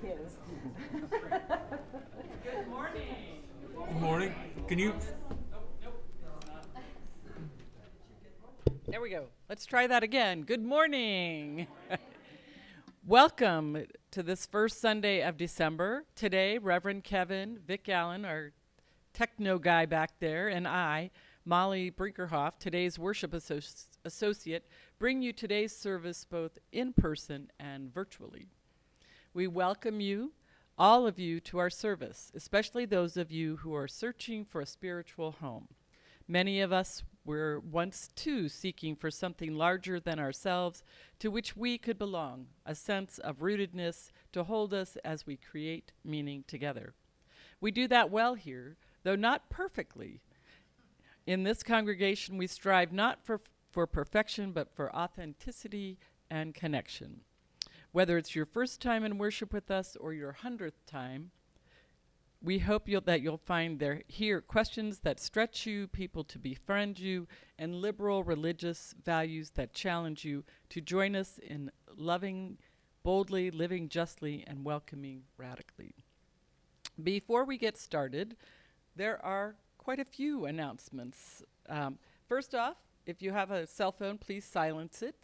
is. Good morning. Good morning. Can you? There we go. Let's try that again. Good morning. Welcome to this first Sunday of December. Today, Reverend Kevin, Vic Allen, our techno guy back there, and I, Molly Brinkerhoff, today's worship associate, bring you today's service both in person and virtually. We welcome you, all of you, to our service, especially those of you who are searching for a spiritual home. Many of us were once too seeking for something larger than ourselves to which we could belong, a sense of rootedness to hold us as we create meaning together. We do that well here, though not perfectly. In this congregation, we strive not for perfection, but for authenticity and connection. Whether it's your first time in worship with us or your 100th time, we hope that you'll find here questions that stretch you, people to befriend you, and liberal religious values that challenge you to join us in loving boldly, living justly, and welcoming radically. Before we get started, there are quite a few announcements. First off, if you have a cell phone, please silence it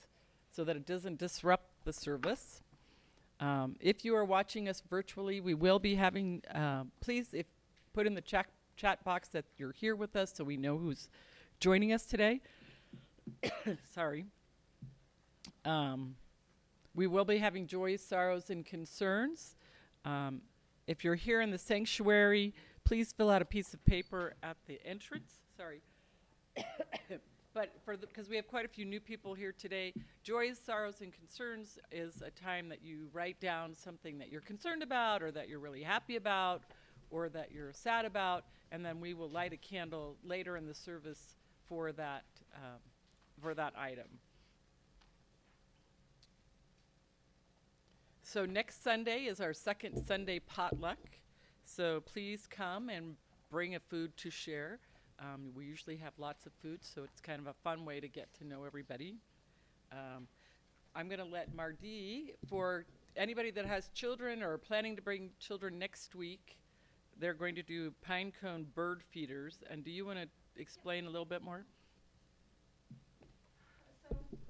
so that it doesn't disrupt the service. If you are watching us virtually, we will be having, please put in the chat box that you're here with us so we know who's joining us today. Sorry. We will be having joys, sorrows, and concerns. If you're here in the sanctuary, please fill out a piece of paper at the entrance. Sorry. But because we have quite a few new people here today, joys, sorrows, and concerns is a time that you write down something that you're concerned about or that you're really happy about or that you're sad about, and then we will light a candle later in the service for that item. So next Sunday is our second Sunday potluck, so please come and bring a food to share. We usually have lots of food, so it's kind of a fun way to get to know everybody. I'm going to let Mardi, for anybody that has children or planning to bring children next week, they're going to do pine cone bird feeders. And do you want to explain a little bit more? So it's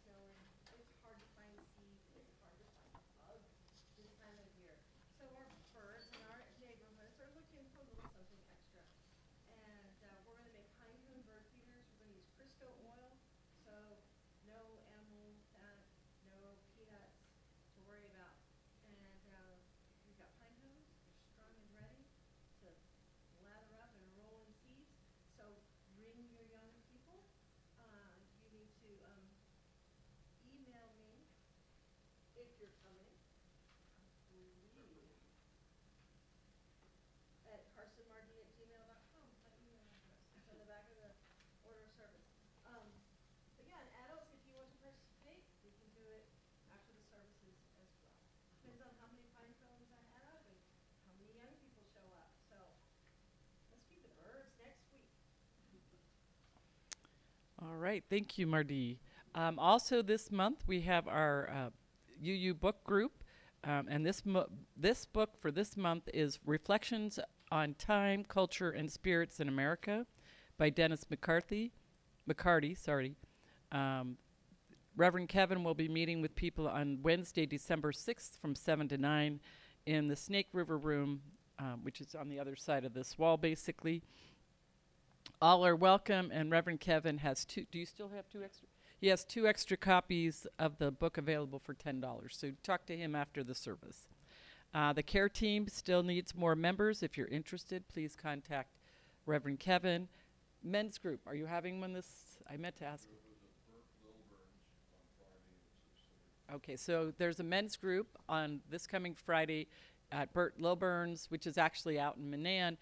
snowing. It's hard to find seeds. It's hard to find bugs this time of year. So our birds in our neighborhoods are looking for a little something extra. And we're going to make pine cone bird feeders. We're going to use Crisco oil, so no animal fat, no peanuts to worry about. And we've got pine cones. They're strung and ready to lather up and roll in seeds. So bring your young people. You need to email me if you're coming. At carsonmardi@gmail.com, my email address. It's on the back of the order of service. But yeah, and adults, if you want to participate, we can do it after the services as well. Depends on how many pine cones I have and how many young people show up. So let's feed the birds next week. All right, thank you, Mardi. Also this month, we have our UU book group, and this book for this month is Reflections on Time, Culture, and Spirits in America by Dennis McCarty. Reverend Kevin will be meeting with people on Wednesday, December 6th from 7 to 9 in the Snake River Room, which is on the other side of this wall, basically. All are welcome, and Reverend Kevin has two. Do you still have two extra? He has 2 extra copies of the book available for $10. So talk to him after the service. The care team still needs more members. If you're interested, please contact Reverend Kevin. Men's group, are you having one this? I meant to ask. Okay, so there's a men's group on this coming Friday at Bert Lilburn's, which is actually out in Manan.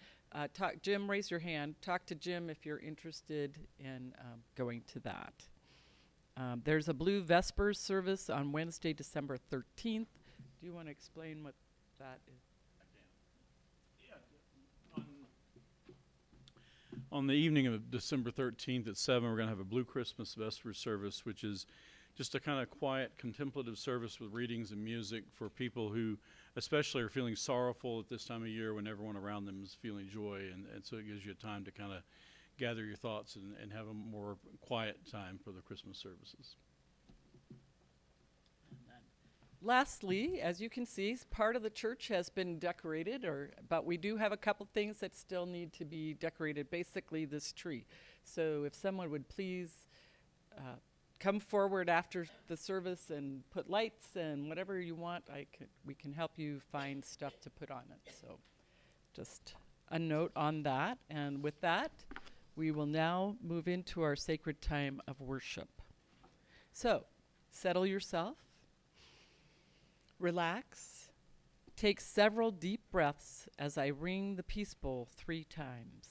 Jim, raise your hand. Talk to Jim if you're interested in going to that. There's a Blue Vespers service on Wednesday, December 13th. Do you want to explain what that is? On the evening of December 13th at 7, we're going to have a Blue Christmas Vesper service, which is just a kind of quiet, contemplative service with readings and music for people who especially are feeling sorrowful at this time of year when everyone around them is feeling joy. And so it gives you time to kind of gather your thoughts and have a more quiet time for the Christmas services. Lastly, as you can see, part of the church has been decorated, but we do have a couple things that still need to be decorated, basically this tree. So if someone would please come forward after the service and put lights and whatever you want, we can help you find stuff to put on it. So just a note on that. And with that, we will now move into our sacred time of worship. So settle yourself. Relax. Take several deep breaths as I ring the peace bowl 3 times.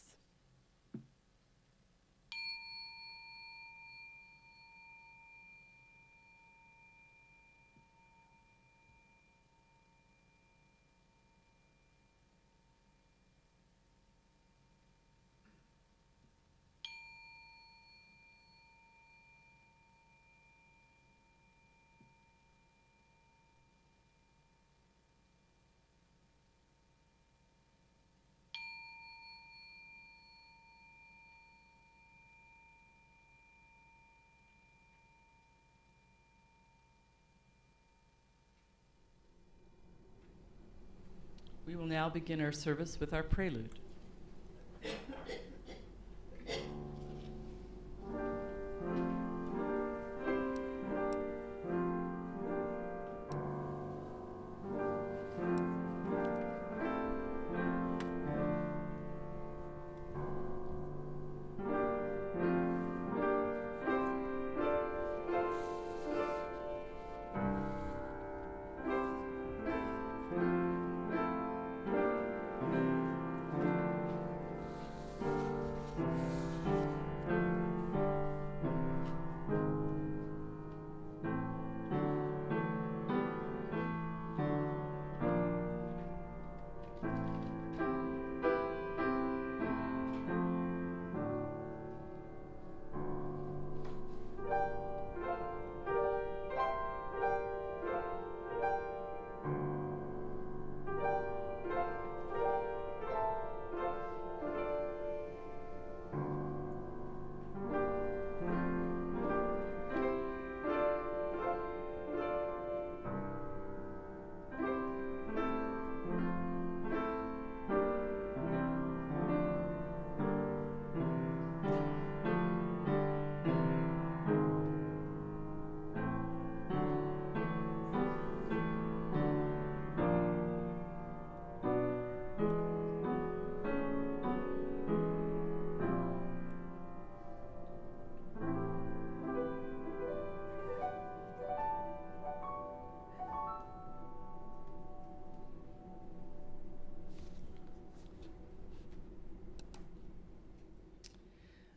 We will now begin our service with our prelude.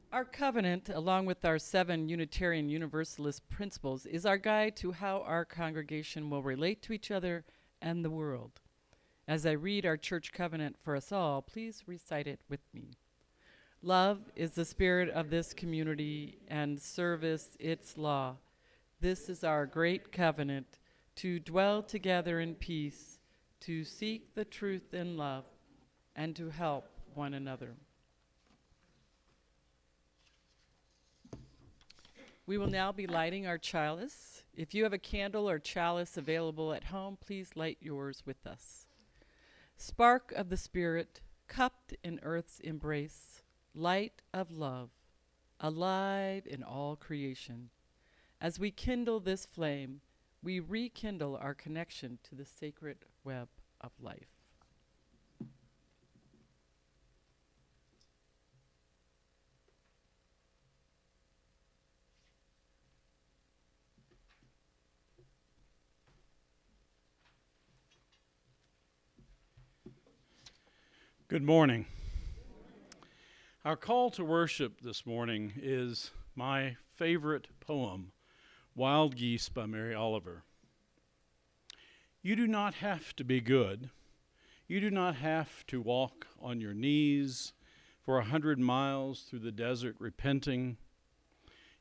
Our covenant, along with our 7 Unitarian Universalist principles, is our guide to how our congregation will relate to each other and the world. As I read our church covenant for us all, please recite it with me. Love is the spirit of this community, and service its law. This is our great covenant, to dwell together in peace, to seek the truth in love, and to help one another. We will now be lighting our chalice. If you have a candle or chalice available at home, please light yours with us. Spark of the Spirit, cupped in earth's embrace, light of love, alive in all creation. As we kindle this flame, we rekindle our connection to the sacred web of life. Good morning. Our call to worship this morning is my favorite poem, Wild Geese by Mary Oliver. You do not have to be good. You do not have to walk on your knees for 100 miles through the desert repenting.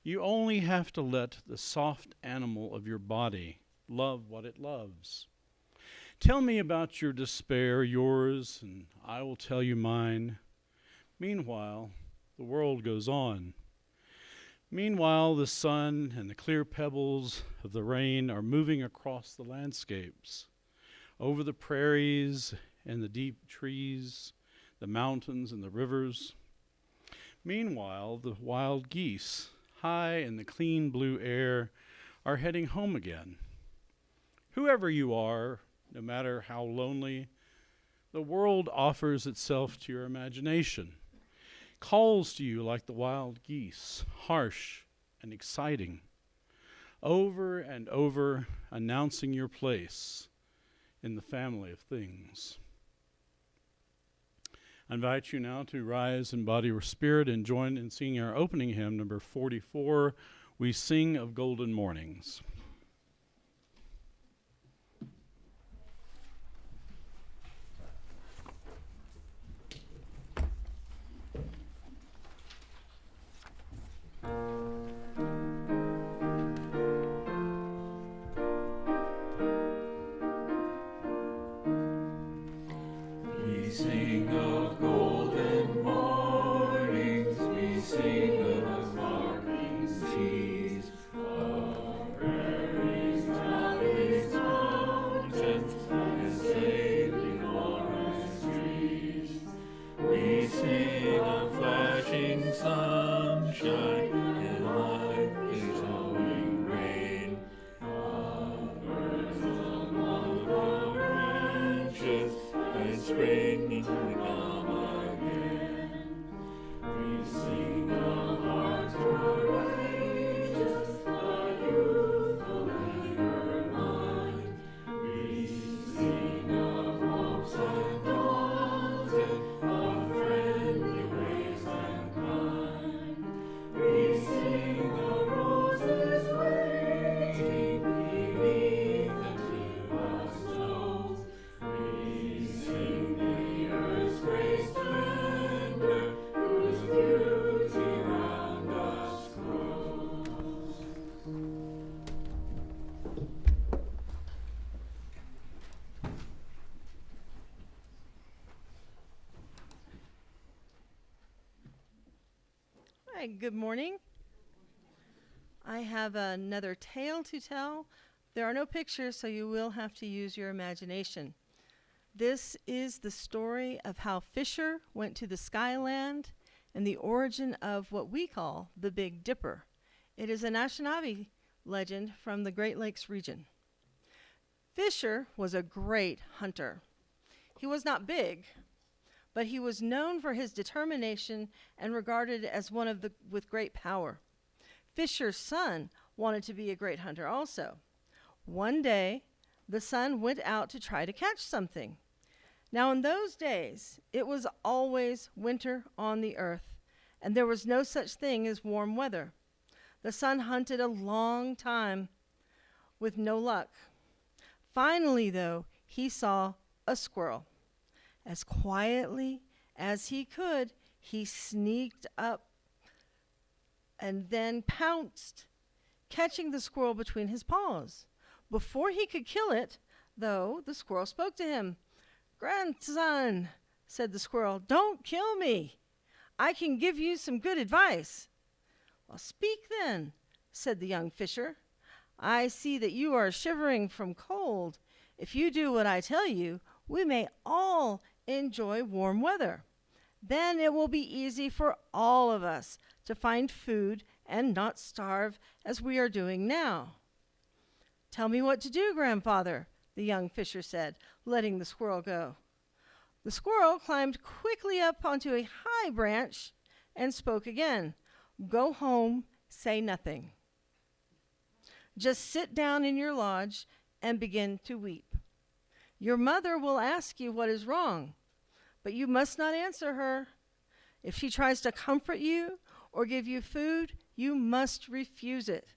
You only have to let the soft animal of your body love what it loves. Tell me about your despair, yours, and I will tell you mine. Meanwhile, the world goes on. Meanwhile, the sun and the clear pebbles of the rain are moving across the landscapes, over the prairies and the deep trees, the mountains and the rivers. Meanwhile, the wild geese, high in the clean blue air, are heading home again. Whoever you are, no matter how lonely, the world offers itself to your imagination, calls to you like the wild geese, harsh and exciting, over and over announcing your place in the family of things. I invite you now to rise in body or spirit and join in singing our opening hymn, number 44, We Sing of Golden Mornings. Hi, good morning. I have another tale to tell. There are no pictures, so you will have to use your imagination. This is the story of how Fisher went to the Skyland and the origin of what we call the Big Dipper. It is a Anishinaabe legend from the Great Lakes region. Fisher was a great hunter. He was not big, but he was known for his determination and regarded as one of the with great power. Fisher's son wanted to be a great hunter also. One day, the son went out to try to catch something. Now in those days, it was always winter on the earth, and there was no such thing as warm weather. The son hunted a long time with no luck. Finally, though, he saw a squirrel. As quietly as he could, he sneaked up and then pounced, catching the squirrel between his paws. Before he could kill it, though, the squirrel spoke to him. "Grandson," said the squirrel, "don't kill me. I can give you some good advice." "Well, speak then," said the young fisher. "I see that you are shivering from cold. If you do what I tell you, we may all enjoy warm weather. Then it will be easy for all of us to find food and not starve as we are doing now." "Tell me what to do, grandfather," the young fisher said, letting the squirrel go. The squirrel climbed quickly up onto a high branch and spoke again. "Go home, say nothing. Just sit down in your lodge and begin to weep. Your mother will ask you what is wrong, but you must not answer her. If she tries to comfort you or give you food, you must refuse it.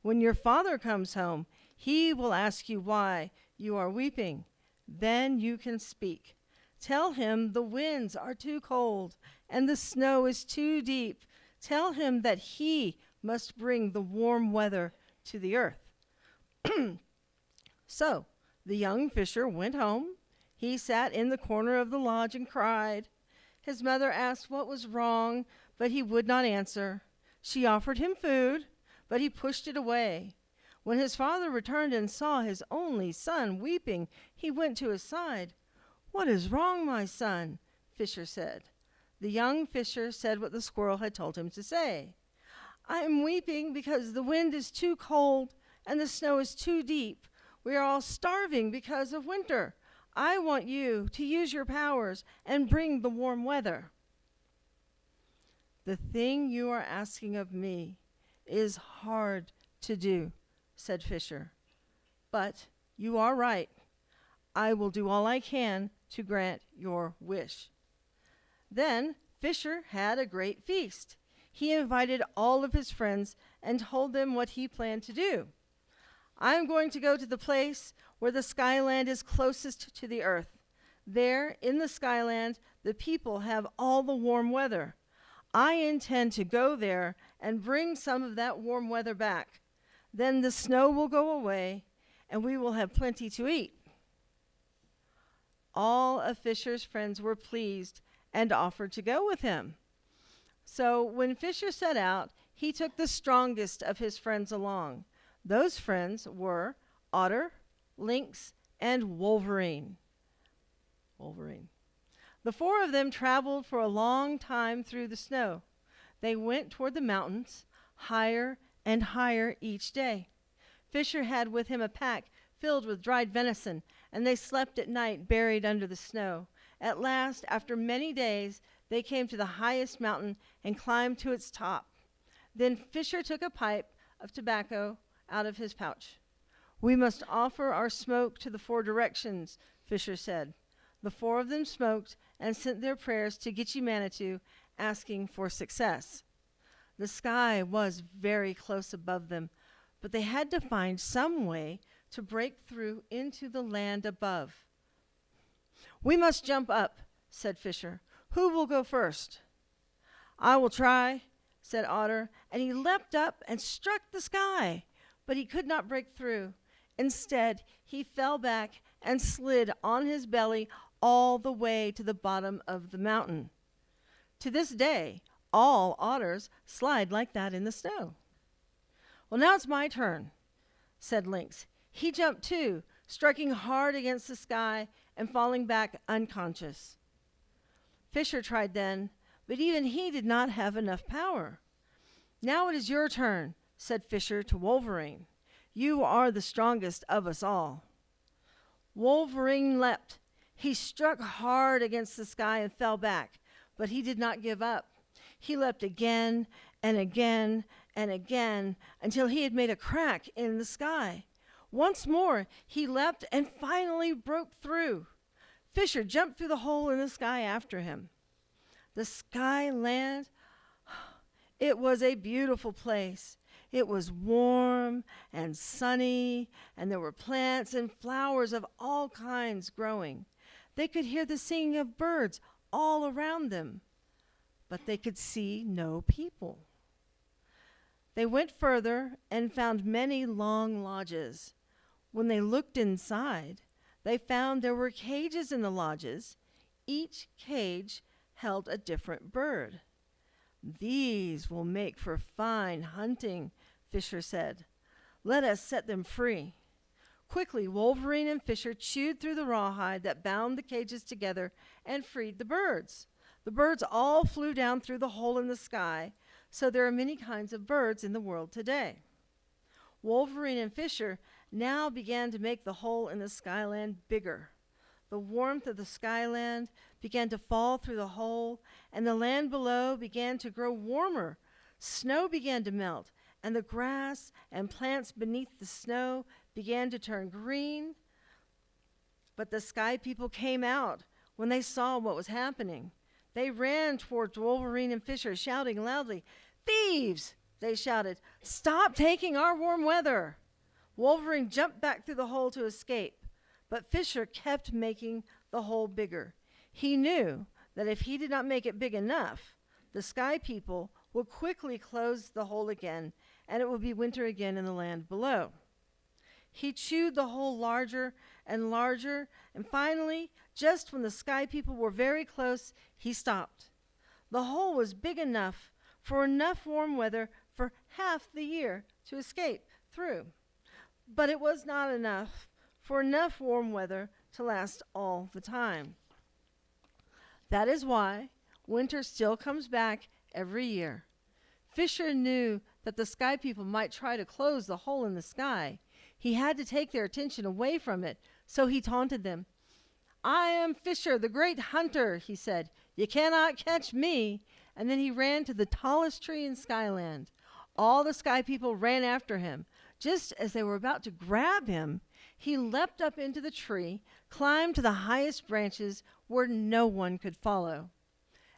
When your father comes home, he will ask you why you are weeping. Then you can speak. Tell him the winds are too cold and the snow is too deep. Tell him that he must bring the warm weather to the earth. So the young fisher went home. He sat in the corner of the lodge and cried. His mother asked what was wrong, but he would not answer. She offered him food, but he pushed it away. When his father returned and saw his only son weeping, he went to his side. "What is wrong, my son?" Fisher said. The young fisher said what the squirrel had told him to say. "I am weeping because the wind is too cold and the snow is too deep. We are all starving because of winter. I want you to use your powers and bring the warm weather." "The thing you are asking of me is hard to do," said Fisher. "But you are right. I will do all I can to grant your wish." Then Fisher had a great feast. He invited all of his friends and told them what he planned to do. "I am going to go to the place where the skyland is closest to the earth. There, in the skyland, the people have all the warm weather. I intend to go there and bring some of that warm weather back. Then the snow will go away, and we will have plenty to eat." All of Fisher's friends were pleased and offered to go with him. So when Fisher set out, he took the strongest of his friends along. Those friends were Otter, Lynx, and Wolverine. The four of them traveled for a long time through the snow. They went toward the mountains, higher and higher each day. Fisher had with him a pack filled with dried venison, and they slept at night buried under the snow. At last, after many days, they came to the highest mountain and climbed to its top. Then Fisher took a pipe of tobacco out of his pouch. "We must offer our smoke to the four directions," Fisher said. The four of them smoked and sent their prayers to Gitche Manitou, asking for success. The sky was very close above them, but they had to find some way to break through into the land above. "We must jump up," said Fisher. "Who will go first?" "I will try," said Otter, and he leapt up and struck the sky, but he could not break through. Instead, he fell back and slid on his belly all the way to the bottom of the mountain. To this day, all otters slide like that in the snow. "Well, now it's my turn," said Lynx. He jumped too, striking hard against the sky and falling back unconscious. Fisher tried then, but even he did not have enough power. "Now it is your turn," said Fisher to Wolverine. "You are the strongest of us all." Wolverine leapt. He struck hard against the sky and fell back, but he did not give up. He leapt again and again and again until he had made a crack in the sky. Once more he leapt and finally broke through. Fisher jumped through the hole in the sky after him. The skyland, it was a beautiful place. It was warm and sunny, and there were plants and flowers of all kinds growing. They could hear the singing of birds all around them, but they could see no people. They went further and found many long lodges. When they looked inside, they found there were cages in the lodges. Each cage held a different bird. "These will make for fine hunting," Fisher said. "Let us set them free." Quickly, Wolverine and Fisher chewed through the rawhide that bound the cages together and freed the birds. The birds all flew down through the hole in the sky, so there are many kinds of birds in the world today. Wolverine and Fisher now began to make the hole in the skyland bigger. The warmth of the skyland began to fall through the hole, and the land below began to grow warmer. Snow began to melt, and the grass and plants beneath the snow began to turn green. But the sky people came out when they saw what was happening. They ran towards Wolverine and Fisher, shouting loudly. "Thieves!" they shouted. "Stop taking our warm weather!" Wolverine jumped back through the hole to escape, but Fisher kept making the hole bigger. He knew that if he did not make it big enough, the sky people would quickly close the hole again, and it would be winter again in the land below. He chewed the hole larger and larger, and finally, just when the sky people were very close, he stopped. The hole was big enough for enough warm weather for half the year to escape through, but it was not enough for enough warm weather to last all the time. That is why winter still comes back every year. Fisher knew that the sky people might try to close the hole in the sky. He had to take their attention away from it, so he taunted them. "I am Fisher, the great hunter," he said. "You cannot catch me." And then he ran to the tallest tree in Skyland. All the sky people ran after him. Just as they were about to grab him, he leapt up into the tree, climbed to the highest branches where no one could follow.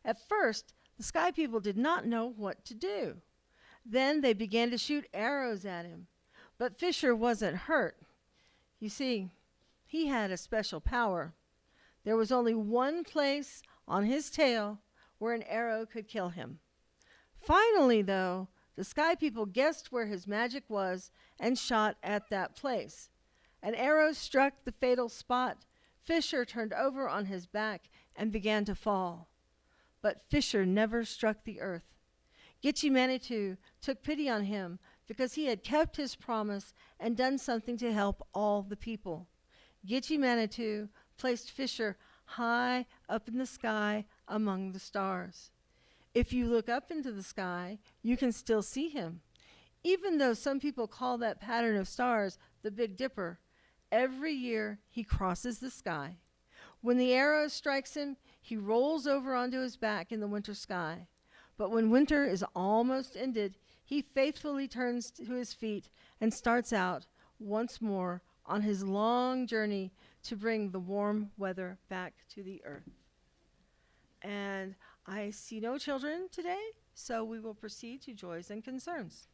At first, the sky people did not know what to do. Then they began to shoot arrows at him. But Fisher wasn't hurt. You see, he had a special power. There was only one place on his tail where an arrow could kill him. Finally, though, the sky people guessed where his magic was and shot at that place. An arrow struck the fatal spot. Fisher turned over on his back and began to fall. But Fisher never struck the earth. Gitchi-Manitou took pity on him because he had kept his promise and done something to help all the people. Gitchi-Manitou placed Fisher high up in the sky among the stars. If you look up into the sky, you can still see him. Even though some people call that pattern of stars the Big Dipper, every year he crosses the sky. When the arrow strikes him, he rolls over onto his back in the winter sky. But when winter is almost ended, he faithfully turns to his feet and starts out once more on his long journey to bring the warm weather back to the earth. And I see no children today, so we will proceed to joys and concerns.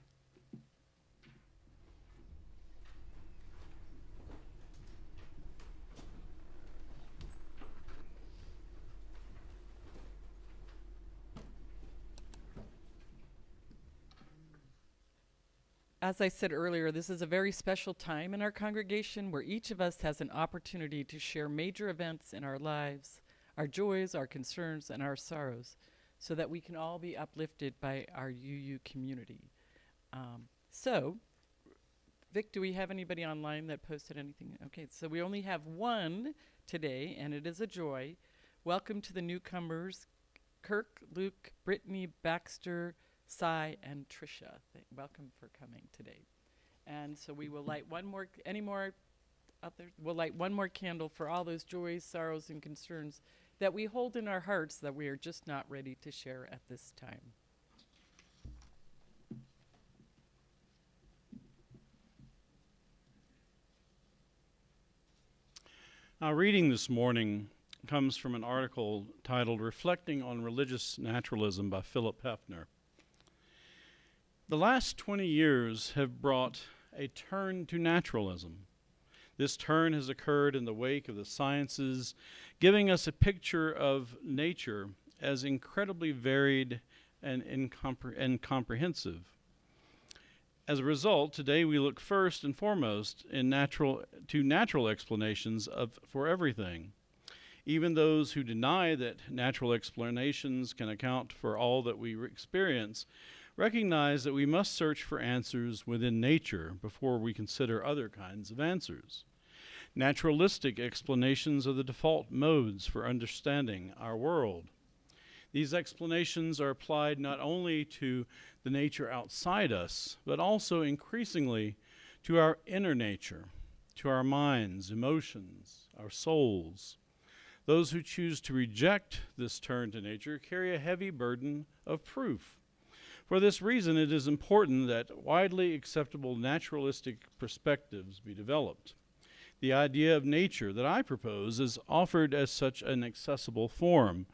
As I said earlier, this is a very special time in our congregation where each of us has an opportunity to share major events in our lives, our joys, our concerns, and our sorrows, so that we can all be uplifted by our UU community. So, Vic, do we have anybody online that posted anything? Okay, so we only have one today, and it is a joy. Welcome to the newcomers, Kirk, Luke, Brittany, Baxter, Cy, and Tricia. Welcome for coming today. And so we will light one more, any more out there? We'll light one more candle for all those joys, sorrows, and concerns that we hold in our hearts that we are just not ready to share at this time. Our reading this morning comes from an article titled Reflecting on Religious Naturalism by Philip Hefner. The last 20 years have brought a turn to naturalism. This turn has occurred in the wake of the sciences, giving us a picture of nature as incredibly varied and incomprehensive. As a result, today we look first and foremost to natural explanations for everything. Even those who deny that natural explanations can account for all that we experience recognize that we must search for answers within nature before we consider other kinds of answers. Naturalistic explanations are the default modes for understanding our world. These explanations are applied not only to the nature outside us, but also increasingly to our inner nature, to our minds, emotions, our souls. Those who choose to reject this turn to nature carry a heavy burden of proof. For this reason, it is important that widely acceptable naturalistic perspectives be developed. The idea of nature that I propose is offered as such an accessible form.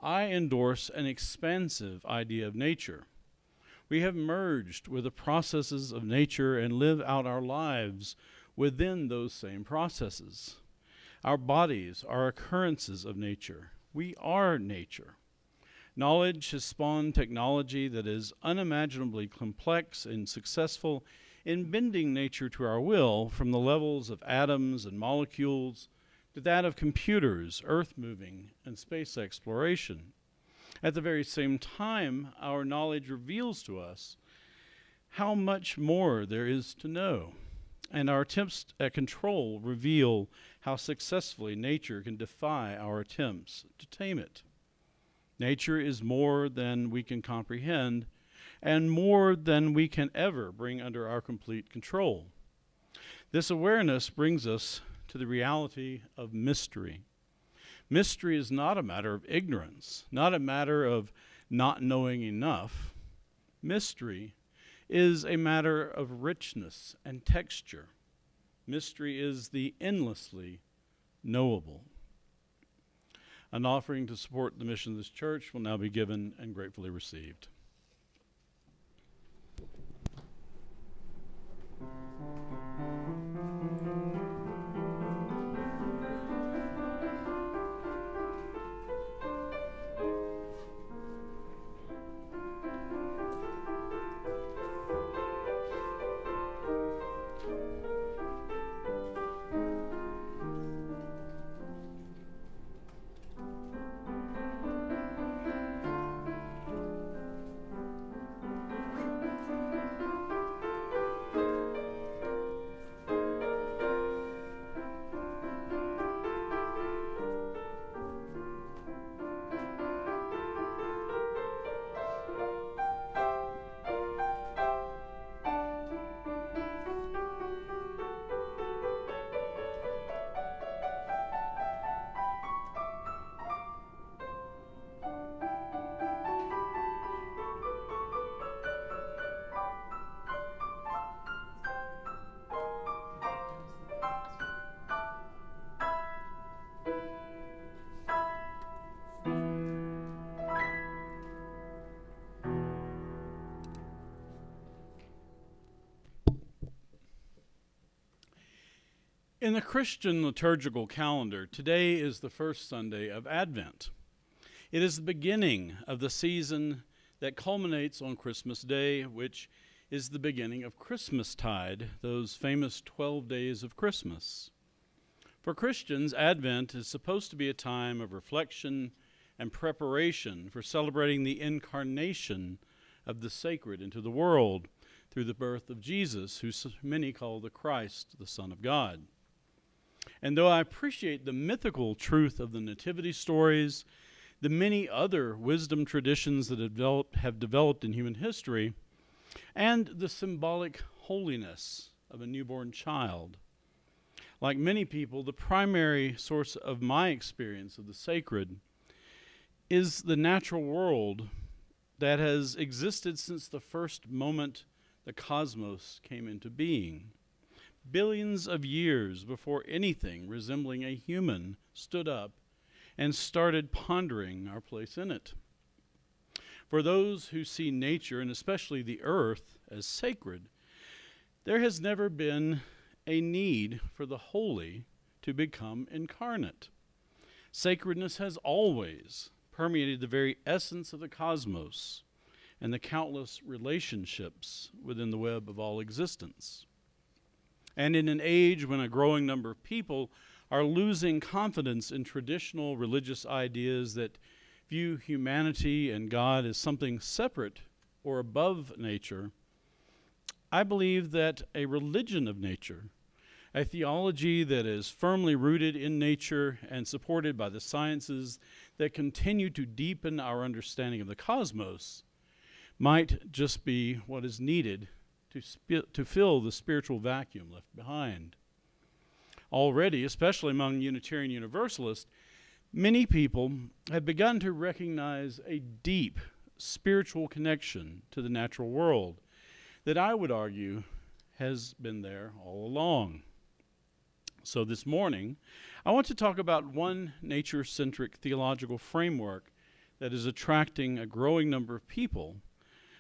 I endorse an expansive idea of nature. We have merged with the processes of nature and live out our lives within those same processes. Our bodies are occurrences of nature. We are nature. Knowledge has spawned technology that is unimaginably complex and successful in bending nature to our will, from the levels of atoms and molecules to that of computers, earth moving, and space exploration. At the very same time, our knowledge reveals to us how much more there is to know, and our attempts at control reveal how successfully nature can defy our attempts to tame it. Nature is more than we can comprehend, and more than we can ever bring under our complete control. This awareness brings us to the reality of mystery. Mystery is not a matter of ignorance, not a matter of not knowing enough. Mystery is a matter of richness and texture. Mystery is the endlessly knowable. An offering to support the mission of this church will now be given and gratefully received. In the Christian liturgical calendar, today is the first Sunday of Advent. It is the beginning of the season that culminates on Christmas Day, which is the beginning of Christmastide, those famous 12 days of Christmas. For Christians, Advent is supposed to be a time of reflection and preparation for celebrating the incarnation of the sacred into the world through the birth of Jesus, who many call the Christ, the Son of God. And though I appreciate the mythical truth of the nativity stories, the many other wisdom traditions that have developed in human history, and the symbolic holiness of a newborn child, like many people, the primary source of my experience of the sacred is the natural world that has existed since the first moment the cosmos came into being. Billions of years before anything resembling a human stood up and started pondering our place in it. For those who see nature, and especially the earth, as sacred, there has never been a need for the holy to become incarnate. Sacredness has always permeated the very essence of the cosmos and the countless relationships within the web of all existence. And in an age when a growing number of people are losing confidence in traditional religious ideas that view humanity and God as something separate or above nature, I believe that a religion of nature, a theology that is firmly rooted in nature and supported by the sciences that continue to deepen our understanding of the cosmos, might just be what is needed to fill the spiritual vacuum left behind. Already, especially among Unitarian Universalists, many people have begun to recognize a deep spiritual connection to the natural world that I would argue has been there all along. So this morning, I want to talk about one nature-centric theological framework that is attracting a growing number of people,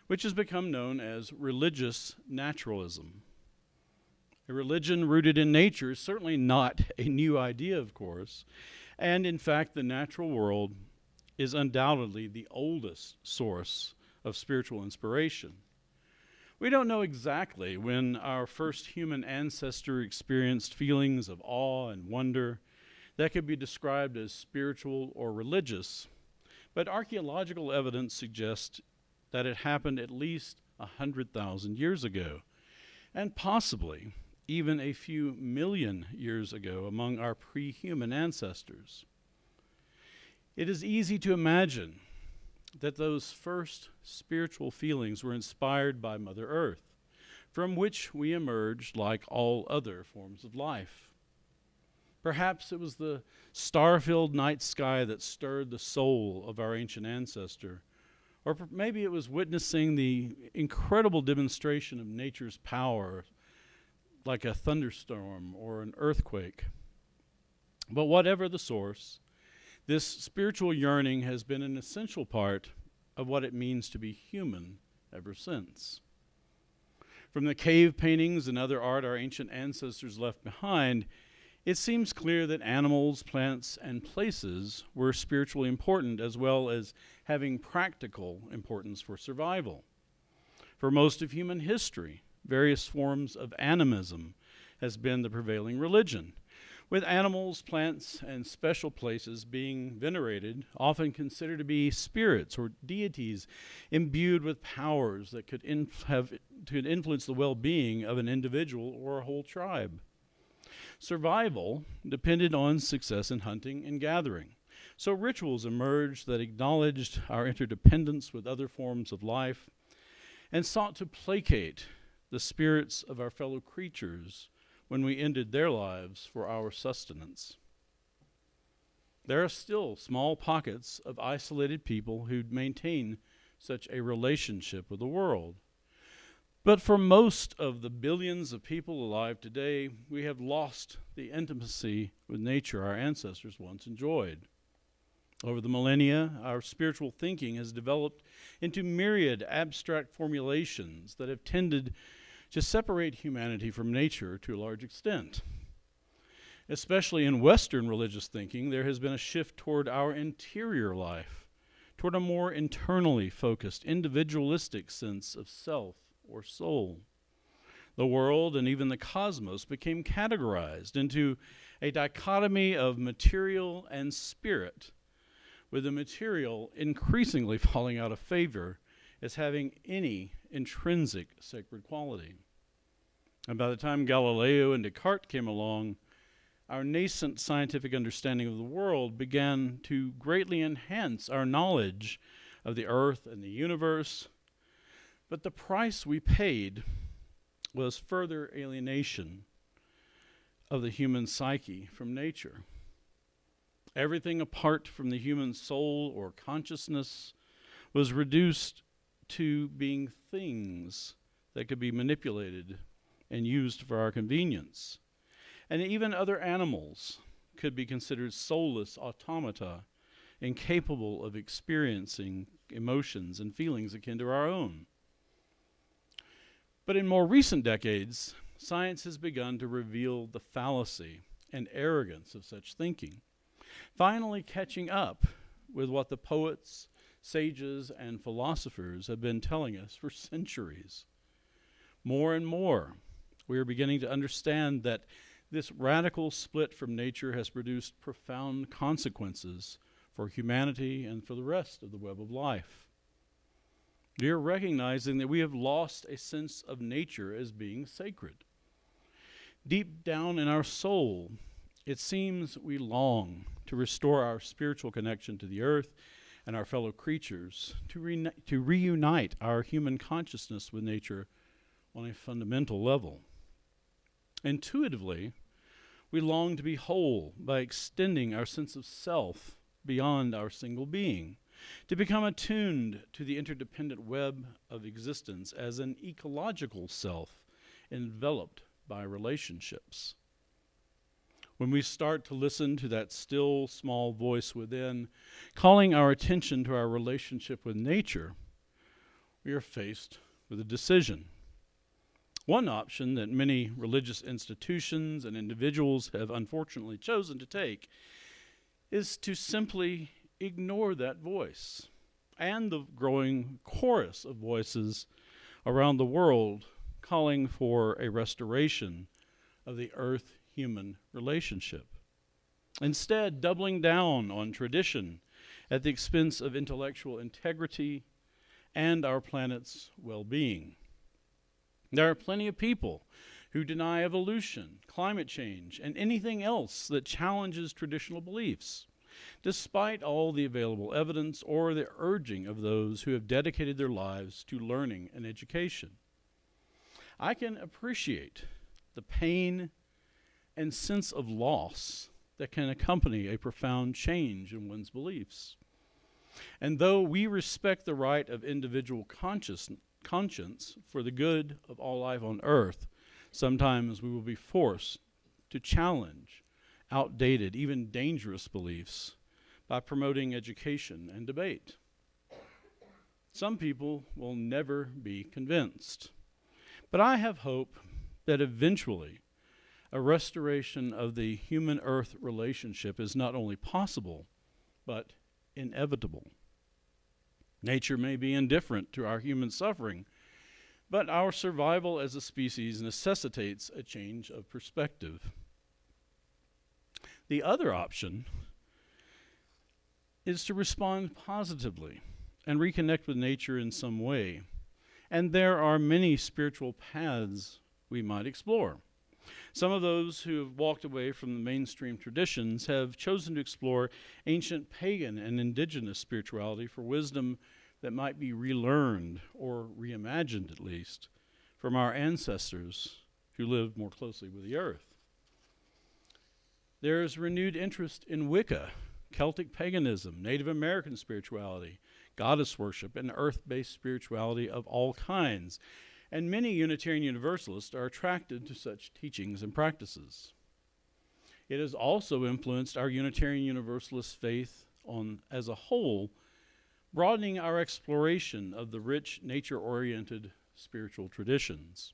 which has become known as religious naturalism. A religion rooted in nature is certainly not a new idea, of course, and in fact the natural world is undoubtedly the oldest source of spiritual inspiration. We don't know exactly when our first human ancestor experienced feelings of awe and wonder that could be described as spiritual or religious, but archaeological evidence suggests that it happened at least 100,000 years ago, and possibly even a few million years ago among our pre-human ancestors. It is easy to imagine that those first spiritual feelings were inspired by Mother Earth, from which we emerged like all other forms of life. Perhaps it was the star-filled night sky that stirred the soul of our ancient ancestor, or maybe it was witnessing the incredible demonstration of nature's power, like a thunderstorm or an earthquake. But whatever the source, this spiritual yearning has been an essential part of what it means to be human ever since. From the cave paintings and other art our ancient ancestors left behind, it seems clear that animals, plants, and places were spiritually important as well as having practical importance for survival. For most of human history, various forms of animism has been the prevailing religion, with animals, plants, and special places being venerated, often considered to be spirits or deities imbued with powers that could influence the well-being of an individual or a whole tribe. Survival depended on success in hunting and gathering, so rituals emerged that acknowledged our interdependence with other forms of life and sought to placate the spirits of our fellow creatures when we ended their lives for our sustenance. There are still small pockets of isolated people who maintain such a relationship with the world. But for most of the billions of people alive today, we have lost the intimacy with nature our ancestors once enjoyed. Over the millennia, our spiritual thinking has developed into myriad abstract formulations that have tended to separate humanity from nature to a large extent. Especially in Western religious thinking, there has been a shift toward our interior life, toward a more internally focused, individualistic sense of self or soul. The world and even the cosmos became categorized into a dichotomy of material and spirit, with the material increasingly falling out of favor as having any intrinsic sacred quality. And by the time Galileo and Descartes came along, our nascent scientific understanding of the world began to greatly enhance our knowledge of the earth and the universe. But the price we paid was further alienation of the human psyche from nature. Everything apart from the human soul or consciousness was reduced to being things that could be manipulated and used for our convenience. And even other animals could be considered soulless automata, incapable of experiencing emotions and feelings akin to our own. But in more recent decades, science has begun to reveal the fallacy and arrogance of such thinking, finally catching up with what the poets, sages, and philosophers have been telling us for centuries. More and more, we are beginning to understand that this radical split from nature has produced profound consequences for humanity and for the rest of the web of life. We are recognizing that we have lost a sense of nature as being sacred. Deep down in our soul, it seems we long to restore our spiritual connection to the earth and our fellow creatures, to reunite our human consciousness with nature on a fundamental level. Intuitively, we long to be whole by extending our sense of self beyond our single being, to become attuned to the interdependent web of existence as an ecological self enveloped by relationships. When we start to listen to that still small voice within, calling our attention to our relationship with nature, we are faced with a decision. One option that many religious institutions and individuals have unfortunately chosen to take is to simply ignore that voice and the growing chorus of voices around the world calling for a restoration of the earth-human relationship. Instead, doubling down on tradition at the expense of intellectual integrity and our planet's well-being. There are plenty of people who deny evolution, climate change, and anything else that challenges traditional beliefs, despite all the available evidence or the urging of those who have dedicated their lives to learning and education. I can appreciate the pain and sense of loss that can accompany a profound change in one's beliefs. And though we respect the right of individual conscience for the good of all life on earth, sometimes we will be forced to challenge outdated, even dangerous beliefs by promoting education and debate. Some people will never be convinced, but I have hope that eventually a restoration of the human-earth relationship is not only possible, but inevitable. Nature may be indifferent to our human suffering, but our survival as a species necessitates a change of perspective. The other option is to respond positively and reconnect with nature in some way. And there are many spiritual paths we might explore. Some of those who have walked away from the mainstream traditions have chosen to explore ancient pagan and indigenous spirituality for wisdom that might be relearned, or reimagined at least, from our ancestors who lived more closely with the earth. There is renewed interest in Wicca, Celtic paganism, Native American spirituality, goddess worship, and earth-based spirituality of all kinds. And many Unitarian Universalists are attracted to such teachings and practices. It has also influenced our Unitarian Universalist faith as a whole, broadening our exploration of the rich, nature-oriented spiritual traditions.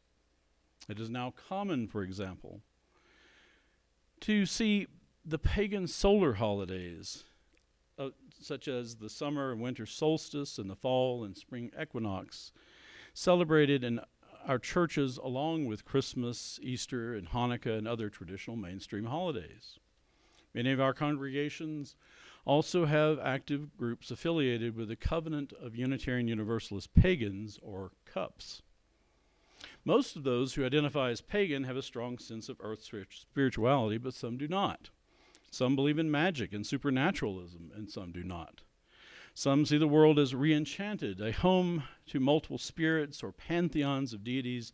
It is now common, for example, to see the pagan solar holidays, such as the summer and winter solstice and the fall and spring equinox, celebrated in our churches along with Christmas, Easter, and Hanukkah and other traditional mainstream holidays. Many of our congregations also have active groups affiliated with the Covenant of Unitarian Universalist Pagans, or CUPS. Most of those who identify as pagan have a strong sense of earth spirituality, but some do not. Some believe in magic and supernaturalism, and some do not. Some see the world as re-enchanted, a home to multiple spirits or pantheons of deities,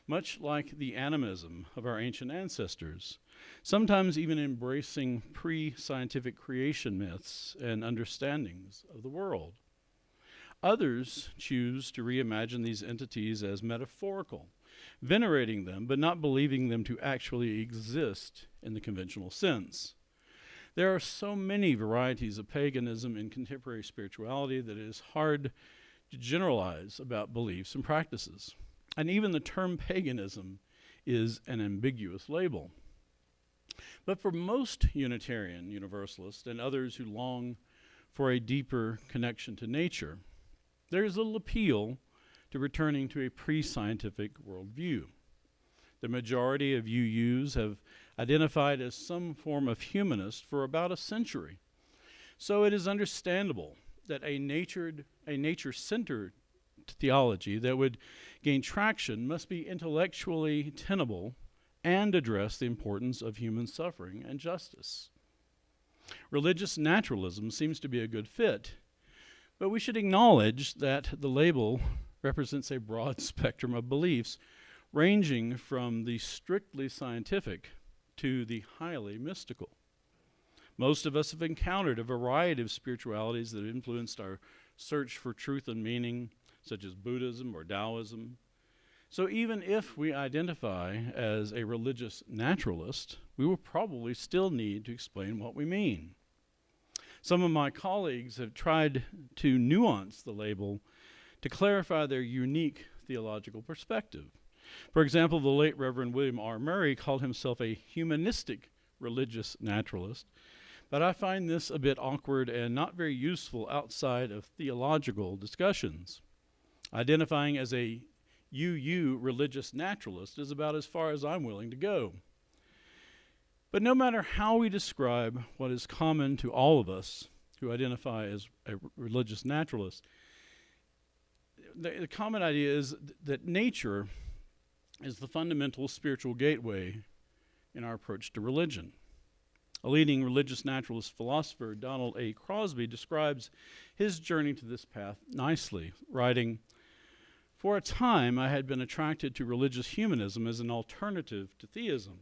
much like the animism of our ancient ancestors, sometimes even embracing pre-scientific creation myths and understandings of the world. Others choose to reimagine these entities as metaphorical, venerating them but not believing them to actually exist in the conventional sense. There are so many varieties of paganism in contemporary spirituality that it is hard to generalize about beliefs and practices. And even the term paganism is an ambiguous label. But for most Unitarian Universalists and others who long for a deeper connection to nature, there is little appeal to returning to a pre-scientific worldview. The majority of UUs have identified as some form of humanist for about a century. So it is understandable that a nature-centered theology that would gain traction must be intellectually tenable and address the importance of human suffering and justice. Religious naturalism seems to be a good fit, but we should acknowledge that the label represents a broad spectrum of beliefs, ranging from the strictly scientific to the highly mystical. Most of us have encountered a variety of spiritualities that have influenced our search for truth and meaning, such as Buddhism or Taoism. So even if we identify as a religious naturalist, we will probably still need to explain what we mean. Some of my colleagues have tried to nuance the label to clarify their unique theological perspective. For example, the late Reverend William R. Murray called himself a humanistic religious naturalist, But I find this a bit awkward and not very useful outside of theological discussions. Identifying as a UU religious naturalist is about as far as I'm willing to go. But no matter how we describe what is common to all of us who identify as a religious naturalist, the common idea is that nature is the fundamental spiritual gateway in our approach to religion. A leading religious naturalist philosopher, Donald A. Crosby, describes his journey to this path nicely, writing, "For a time I had been attracted to religious humanism as an alternative to theism.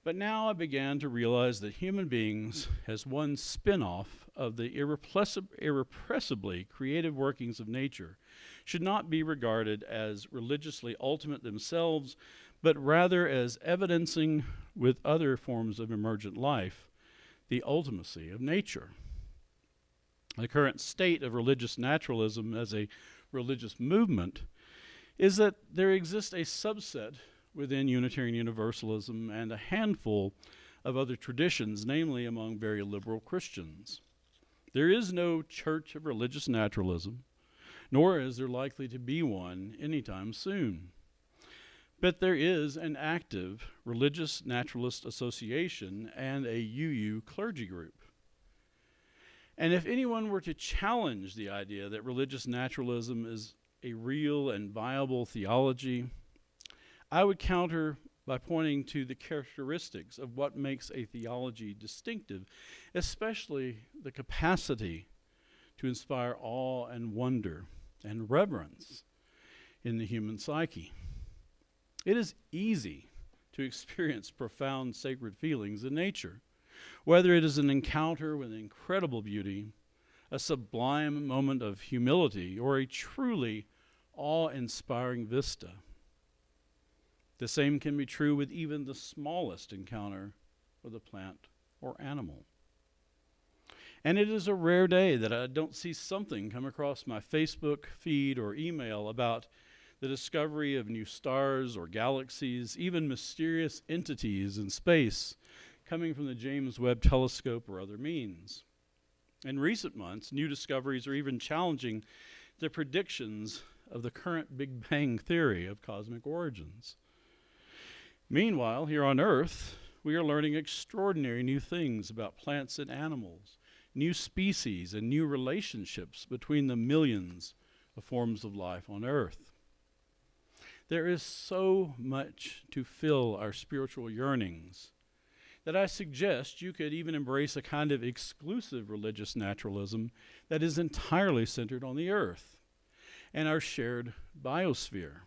But now I began to realize that human beings, as one spin-off of the irrepressibly creative workings of nature, should not be regarded as religiously ultimate themselves, but rather as evidencing with other forms of emergent life the ultimacy of nature." The current state of religious naturalism as a religious movement is that there exists a subset within Unitarian Universalism and a handful of other traditions, namely among very liberal Christians. There is no church of religious naturalism, nor is there likely to be one anytime soon. But there is an active religious naturalist association and a UU clergy group. And if anyone were to challenge the idea that religious naturalism is a real and viable theology, I would counter by pointing to the characteristics of what makes a theology distinctive, especially the capacity to inspire awe and wonder and reverence in the human psyche. It is easy to experience profound sacred feelings in nature, whether it is an encounter with incredible beauty, a sublime moment of humility, or a truly awe-inspiring vista. The same can be true with even the smallest encounter with a plant or animal. And it is a rare day that I don't see something come across my Facebook feed or email about the discovery of new stars or galaxies, even mysterious entities in space coming from the James Webb Telescope or other means. In recent months, new discoveries are even challenging the predictions of the current Big Bang theory of cosmic origins. Meanwhile, here on Earth, we are learning extraordinary new things about plants and animals, new species, and new relationships between the millions of forms of life on Earth. There is so much to fill our spiritual yearnings that I suggest you could even embrace a kind of exclusive religious naturalism that is entirely centered on the Earth and our shared biosphere,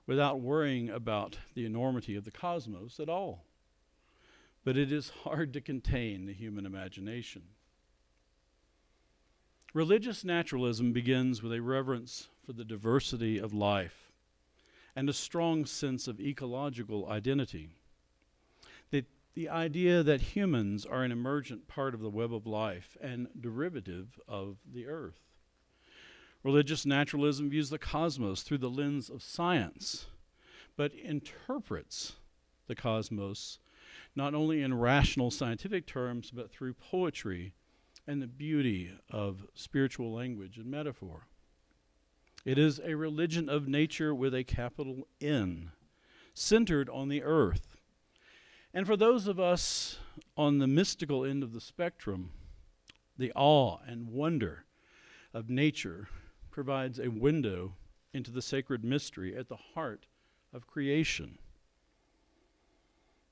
without worrying about the enormity of the cosmos at all. But it is hard to contain the human imagination. Religious naturalism begins with a reverence for the diversity of life and a strong sense of ecological identity. The idea that humans are an emergent part of the web of life and derivative of the earth. Religious naturalism views the cosmos through the lens of science, but interprets the cosmos not only in rational scientific terms, but through poetry and the beauty of spiritual language and metaphor. It is a religion of nature with a capital N, centered on the earth. And for those of us on the mystical end of the spectrum, the awe and wonder of nature provides a window into the sacred mystery at the heart of creation.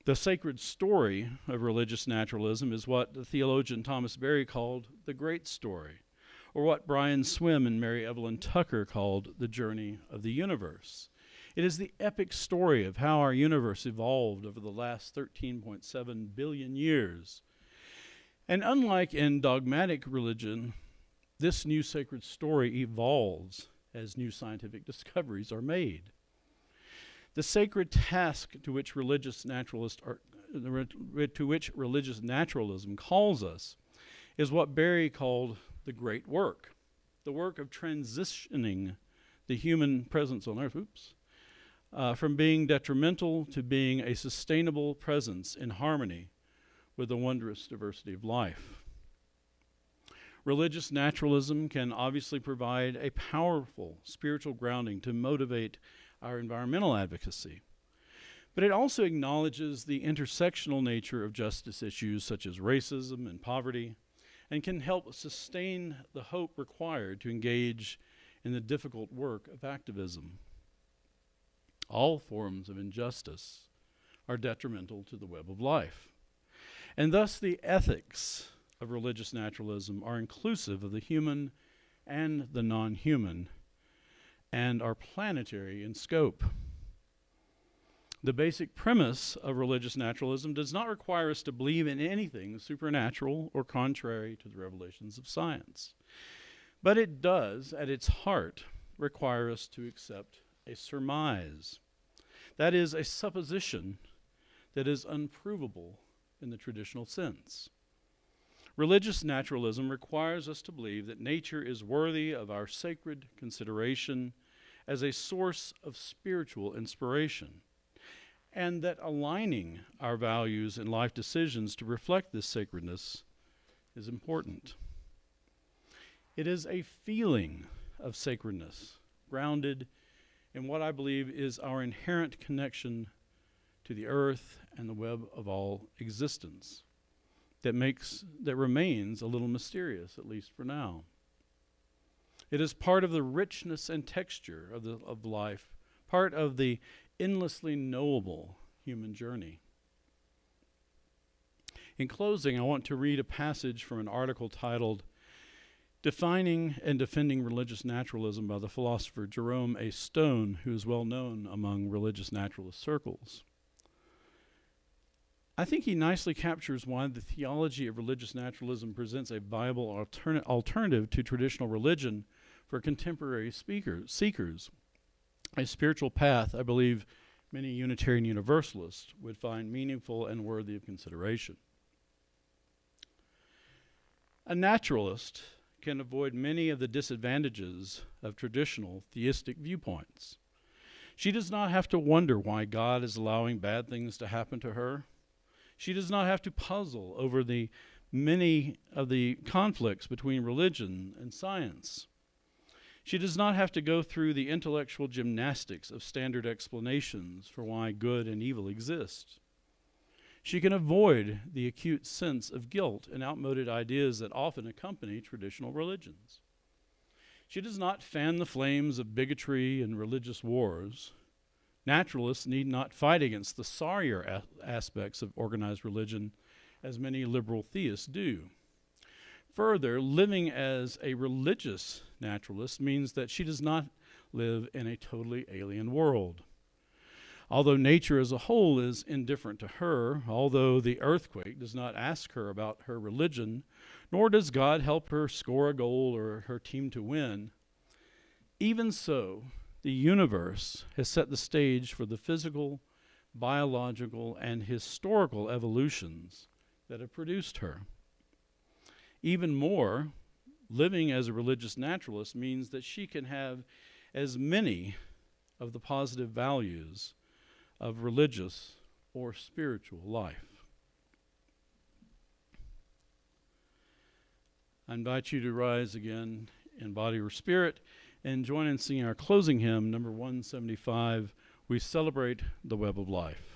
The sacred story of religious naturalism is what the theologian Thomas Berry called the great story, or what Brian Swim and Mary Evelyn Tucker called the journey of the universe. It is the epic story of how our universe evolved over the last 13.7 billion years. And unlike in dogmatic religion, this new sacred story evolves as new scientific discoveries are made. The sacred task to which religious naturalism calls us is what Berry called the great work, the work of transitioning the human presence on earth, from being detrimental to being a sustainable presence in harmony with the wondrous diversity of life. Religious naturalism can obviously provide a powerful spiritual grounding to motivate our environmental advocacy. But it also acknowledges the intersectional nature of justice issues such as racism and poverty, and can help sustain the hope required to engage in the difficult work of activism. All forms of injustice are detrimental to the web of life, and thus the ethics of religious naturalism are inclusive of the human and the non-human, and are planetary in scope. The basic premise of religious naturalism does not require us to believe in anything supernatural or contrary to the revelations of science. But it does, at its heart, require us to accept a surmise. That is, a supposition that is unprovable in the traditional sense. Religious naturalism requires us to believe that nature is worthy of our sacred consideration as a source of spiritual inspiration, and that aligning our values and life decisions to reflect this sacredness is important. It is a feeling of sacredness, grounded in what I believe is our inherent connection to the earth and the web of all existence, that remains a little mysterious, at least for now. It is part of the richness and texture of life, part of the endlessly knowable human journey. In closing, I want to read a passage from an article titled Defining and Defending Religious Naturalism by the philosopher Jerome A. Stone, who is well known among religious naturalist circles. I think he nicely captures why the theology of religious naturalism presents a viable alternative to traditional religion for contemporary seekers. A spiritual path, I believe, many Unitarian Universalists would find meaningful and worthy of consideration. A naturalist can avoid many of the disadvantages of traditional theistic viewpoints. She does not have to wonder why God is allowing bad things to happen to her. She does not have to puzzle over the many of the conflicts between religion and science. She does not have to go through the intellectual gymnastics of standard explanations for why good and evil exist. She can avoid the acute sense of guilt and outmoded ideas that often accompany traditional religions. She does not fan the flames of bigotry and religious wars. Naturalists need not fight against the sorrier aspects of organized religion, as many liberal theists do. Further, living as a religious naturalist means that she does not live in a totally alien world. Although nature as a whole is indifferent to her, although the earthquake does not ask her about her religion, nor does God help her score a goal or her team to win, even so, the universe has set the stage for the physical, biological, and historical evolutions that have produced her. Even more, living as a religious naturalist means that she can have as many of the positive values of religious or spiritual life. I invite you to rise again in body or spirit and join in singing our closing hymn, number 175, We Celebrate the Web of Life.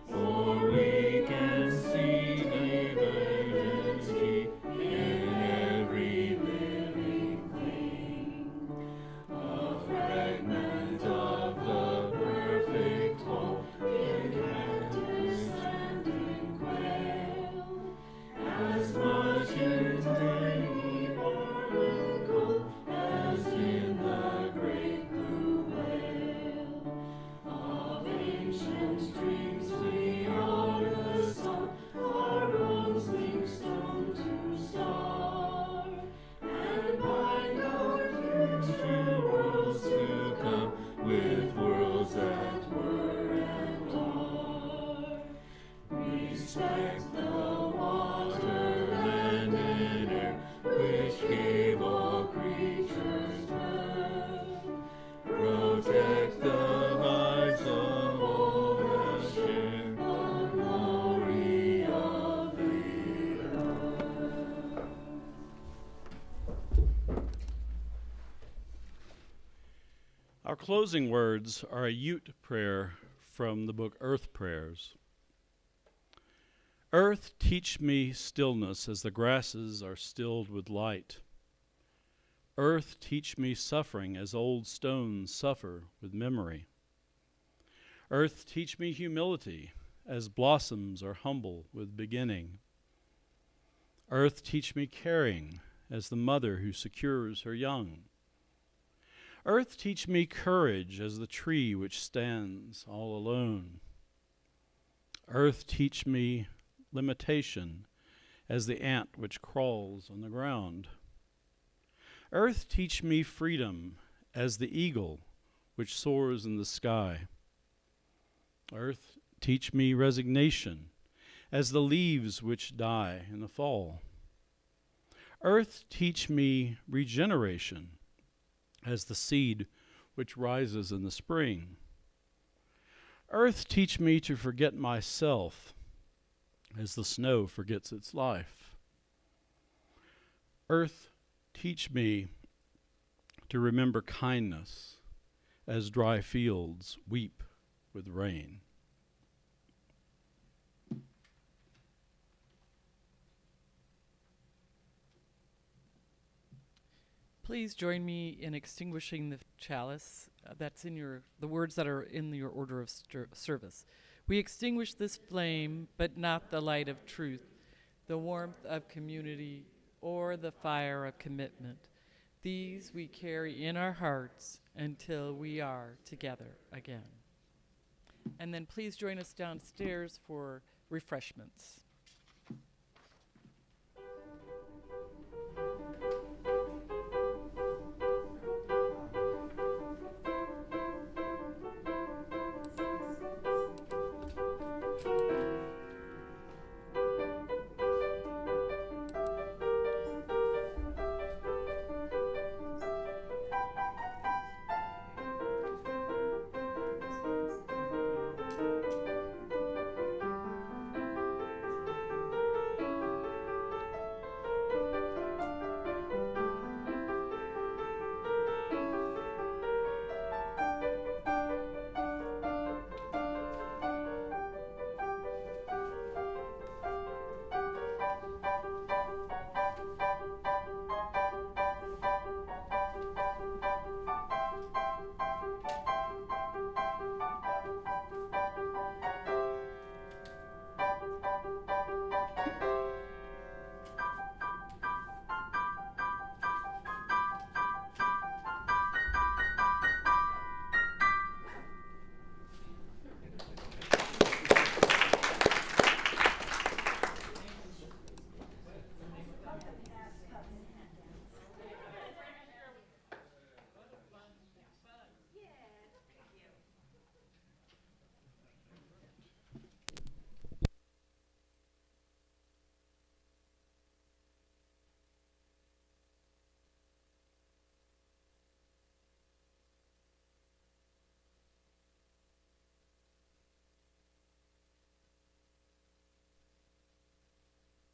For we can see diversity in every Our closing words are a Ute prayer from the book Earth Prayers. Earth, teach me stillness as the grasses are stilled with light. Earth, teach me suffering as old stones suffer with memory. Earth, teach me humility as blossoms are humble with beginning. Earth, teach me caring as the mother who secures her young. Earth, teach me courage as the tree which stands all alone. Earth, teach me limitation as the ant which crawls on the ground. Earth, teach me freedom as the eagle which soars in the sky. Earth, teach me resignation as the leaves which die in the fall. Earth, teach me regeneration as the seed which rises in the spring. Earth, teach me to forget myself as the snow forgets its life. Earth, teach me to remember kindness as dry fields weep with rain. Please join me in extinguishing the chalice. That's in the words that are in your order of service. We extinguish this flame, but not the light of truth, the warmth of community, or the fire of commitment. These we carry in our hearts until we are together again. And then please join us downstairs for refreshments.